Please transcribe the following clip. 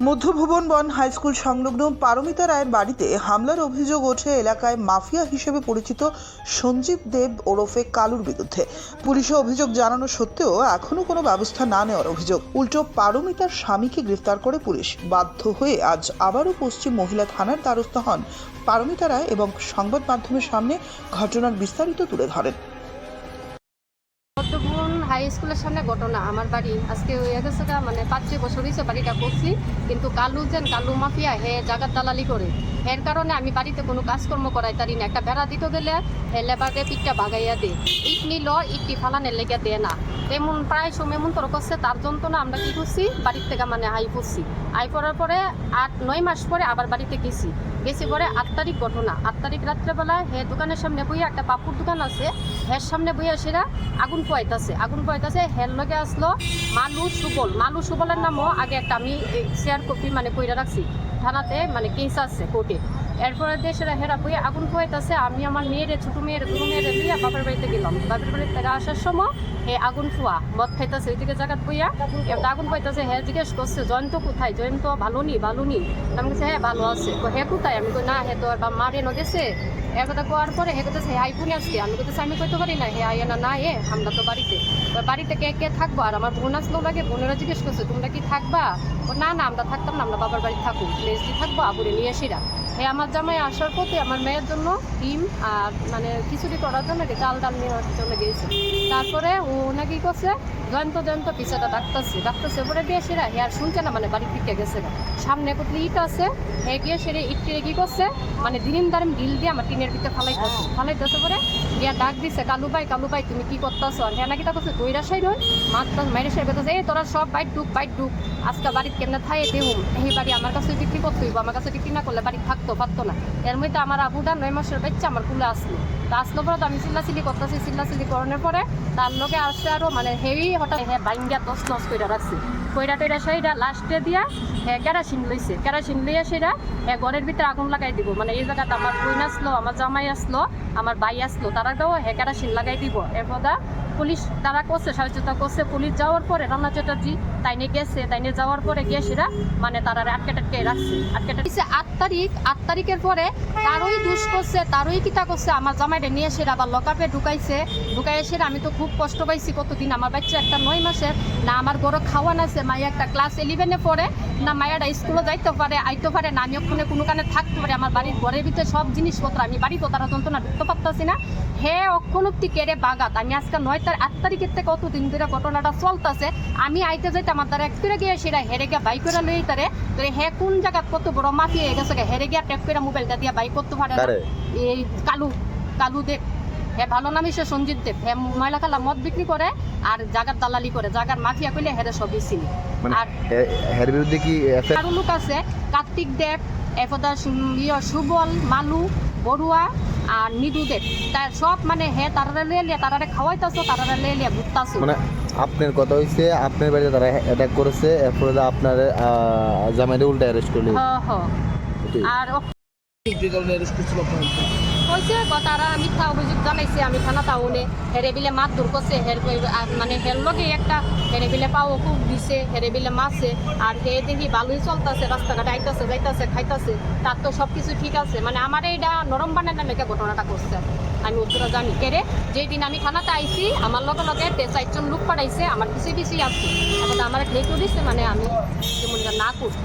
মধ্যভুবন বন হাইস্কুল সংলগ্ন পারমিতা রায়ের বাড়িতে হামলার অভিযোগ ওঠে এলাকায় মাফিয়া হিসেবে পরিচিত সঞ্জীব দেব ওরফে কালুর বিরুদ্ধে। পুলিশে অভিযোগ জানানো সত্ত্বেও এখনো কোনো ব্যবস্থা না নেওয়ার অভিযোগ। উল্টো পারমিতার স্বামীকে গ্রেফতার করে পুলিশ। বাধ্য হয়ে আজ আবারও পশ্চিম মহিলা থানার দ্বারস্থ হন পারমিতা রায় এবং সংবাদ মাধ্যমের সামনে ঘটনার বিস্তারিত তুলে ধরেন। মধ্যভুবন হাই স্কুলের সামনে ঘটনা। আমার বাড়ি আজকে হয়ে গেছে মানে 5-6 বছর হয়েছে বাড়িটা করছি, কিন্তু কালু মাফিয়া হে জাগার দালালি করে। এর কারণে আমি বাড়িতে কোনো কাজকর্ম করাই তারি না। একটা বেড়া দিতে গেলে লেবারে পিঠটা ভাগাইয়া দে, ইট নিল ইটটি ফালানের লেগে দেয় না। এমন প্রায় সময় এমন তোর করছে, তার যন্ত্রণা আমরা কি করছি বাড়ির থেকে আই পড়ছি। আই পড়ার পরে 8-9 মাস পরে আবার বাড়িতে গেছি পরে 8 তারিখ ঘটনা। 8 তারিখ রাত্রেবেলা হে দোকানের সামনে বইয়া, একটা পাপুর দোকান আছে, হের সামনে বইয়া সেরা আগুন পোয়াইতাছে। হের লগে আসলো মালু সুবলের নামও আগে একটা আমি শেয়ার কপি কইরা রাখছি থানাতে, কেস আছে কোর্টে। এরপরে দেশেরা হেরা বইয়া আগুন পোয়াইতাছে। আমি আমার দুটো মেয়ের দিয়ে বাপের বাড়িতে গেলাম। বাপের বাড়ি থেকে আসার সময় হে আগুন ফুয়া মদ খাইতেছে ওইদিকে জায়গাত বইয়া আগুন পাইতেছে। হ্যাঁ জিজ্ঞেস করছে জয়ন্ত কোথায়, জয়ন্ত ভালো নি। আমি বলছি হ্যাঁ ভালো আছে। হে কোথায়? আমি কই না হে তো আর মারে ন গেছে। এর কথা কোয়ার পরে হে কথা হে আইপুনি আজকে। আমি কোথায় আমি কইতে পারি না হে আইয়া না এ আমরা তো বাড়িতে কে থাকবো। আর আমার বোন আসলো লাগে, বোনেরা জিজ্ঞেস করছে তোমরা কি থাকবা? না আমরা থাকতাম না, আমরা বাবার বাড়ি থাকবো, প্লেসটি থাকবো আবুরে নিয়ে আসিরা। হে আমার জামাই আসার পথে আমার মেয়ের জন্য ডিম আর খিচুড়ি করার জন্য ডাল নেওয়ার জন্য গিয়েছে। তারপরে ও নাকি করছে জয়ন্ত পিছাটা ডাকতেছে পরে দিয়ে সেরা হে আর শুনছে না, বাড়ির দিকে গেছে। সামনে কোথাও ইট আছে, হে গিয়ে সেরে ইটটিরে কি করছে দিন দারিম ঢিল দিয়ে আমার টিনের ভিতরে ফালাইতেছে পরে গিয়া ডাক দিছে কালু ভাই তুমি কি করতেছো? আর হ্যাঁ নাকি তা করছে দইরা সাইড হই মাইরে সাইড করতেছে এই তোরা সব বাইট ঢুক আজকে বাড়ির কেমনে থাই দেহুম এই বাড়ি আমার কাছে বিক্রি করতে হইব, আমার কাছে বিক্রি না করলে বাড়ি থাকতো পারতো না। এর মধ্যে আমার আবুটা 9 মাসের বাচ্চা আমার কুলে আসলো পরে তো আমি চিল্লাচিল্লি করতেছি। চিল্লাচিল্লি করানোর পরে তার লোকে আসছে আরো হেভি হঠাৎ হ্যাঁ বাইঙ্গা তস কইরা রাখছে। কইরা সেইটা লাস্টে দিয়া হ্যাঁ কেরাসিন লইয়া সেটা হ্যাঁ ঘরের ভিতরে আগুন লাগাই দিব। এই জায়গাতে আমার বোন আসলো, আমার জামাই আসলো, আমার ভাই আসলো, তারা গাও হ্যাঁ কেরাসিন লাগাই দিব। এরপর পুলিশ তারা করছে সহযোগিতা করছে। পুলিশ যাওয়ার পরে রান্না চ্যাটার্জি তাইনে যাওয়ার পরে গিয়ে সেরা তারা আটকে রাখছে। 8 তারিখের পরে তারই দুষ করছে, তারই কিতা করছে। আমার জামাইটা নিয়ে সেরা আবার লকআপে ঢুকাই সেরা। আমি তো খুব কষ্ট পাইছি কতদিন। আমার বাচ্চা একটা 9 মাসের, না আমার বড় খাওয়ান আছে, মাইয়া একটা ক্লাস 11-এ পড়ে, না মায়াটা স্কুলে যাইতে পারে আইতে পারে না, আমি ওখানে কোনো কানে থাকতে পারে। আমার বাড়ির ঘরের ভিতরে সব জিনিসপত্র আমি বাড়ি তো তারা যন্ত্রণা ঢুকতে পারতাছি না। হে অক্ষণোক্তি কেড়ে বাগাত। আমি আজকে 8 তারিখের থেকে কতদিন ধরে ঘটনাটা চলতেছে। আমি আইতে যাইতে আমার দ্বারা একটু গিয়ে সেটা হেরে গিয়ে বাইক করে লই তারে হে কোন জায়গা কত বড় মাফিয়া হয়ে গেছে। হেরে গিয়া ট্যাপ করে মোবাইলটা দিয়ে বাইক করতে পারে না। এই কালু দেব হ্যাঁ ভালো নাম সে সঞ্জিত দেব। হ্যাঁ ময়লা খালা মদ বিক্রি করে আর জাগার দালালি করে, জাগার মাফিয়া কইলে হেরে সবই চিনি। আর হের বিরুদ্ধে কি আরো লোক আছে, কার্তিক দেব, এফদা সুবল, মালু, বড়ুয়া আর নিদু দেব। তার সব হে তারা লিয়ে তারা খাওয়াইতেছো, তারা লিয়ে ঘুরতেছো। আপনার কথা হয়েছে আপনার বাড়িতে তারা অ্যাটাক করেছে, এরপরে আপনার জামাইরে উল্টা অ্যারেস্ট করলো। আর হয়েছে তারা মিথ্যা অভিযোগ জানাইছে। আমি থানা টাউনে হেরে বিলে মাছ দূর করছে। হের লগে একটা হেরে বিলে পাও খুব দিছে, হেরে বিলে মাছে। আর হে দেখি ভালোই চলতেছে, রাস্তাঘাটে আইতাছে যাইতাছে খাইতাছে, তার তো সব কিছু ঠিক আছে। আমার এইটা নরম বানের নামে ঘটনাটা করছে। আমি উত্তরা জানি কেরে যেই দিন আমি থানাতে আইছি আমার লগে 4জন লোক পাঠাইছে, আমার পিছিয়ে আসছে। এখন আমার ঢেকে দিচ্ছে আমি যেমন না করি।